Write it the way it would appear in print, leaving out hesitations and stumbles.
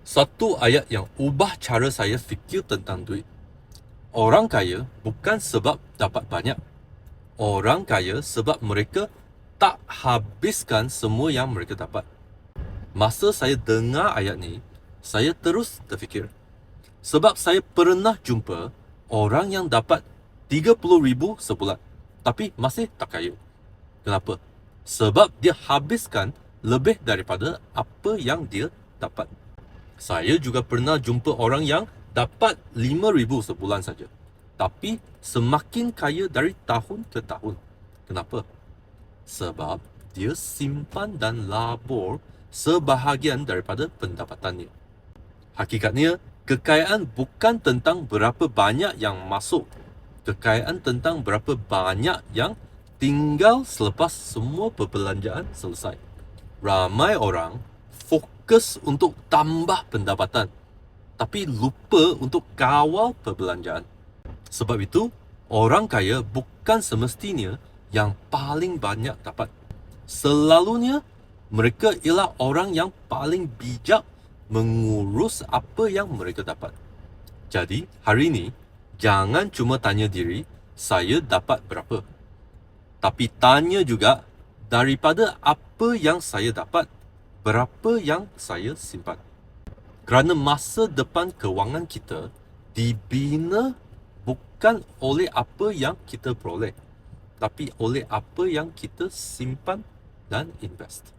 Satu ayat yang ubah cara saya fikir tentang duit. Orang kaya bukan sebab dapat banyak. Orang kaya sebab mereka tak habiskan semua yang mereka dapat. Masa saya dengar ayat ni, saya terus terfikir. Sebab saya pernah jumpa orang yang dapat 30,000 sebulan, tapi masih tak kaya. Kenapa? Sebab dia habiskan lebih daripada apa yang dia dapat. Saya juga pernah jumpa orang yang dapat 5,000 sebulan saja, tapi semakin kaya dari tahun ke tahun. Kenapa? Sebab dia simpan dan labur sebahagian daripada pendapatannya. Hakikatnya, kekayaan bukan tentang berapa banyak yang masuk. Kekayaan tentang berapa banyak yang tinggal selepas semua perbelanjaan selesai. Ramai orang fokus untuk tambah pendapatan, tapi lupa untuk kawal perbelanjaan. Sebab itu, orang kaya bukan semestinya yang paling banyak dapat. Selalunya, mereka ialah orang yang paling bijak mengurus apa yang mereka dapat. Jadi, hari ini, jangan cuma tanya diri, saya dapat berapa? Tapi tanya juga, daripada apa yang saya dapat, berapa yang saya simpan. Kerana masa depan kewangan kita dibina bukan oleh apa yang kita peroleh, tapi oleh apa yang kita simpan dan invest.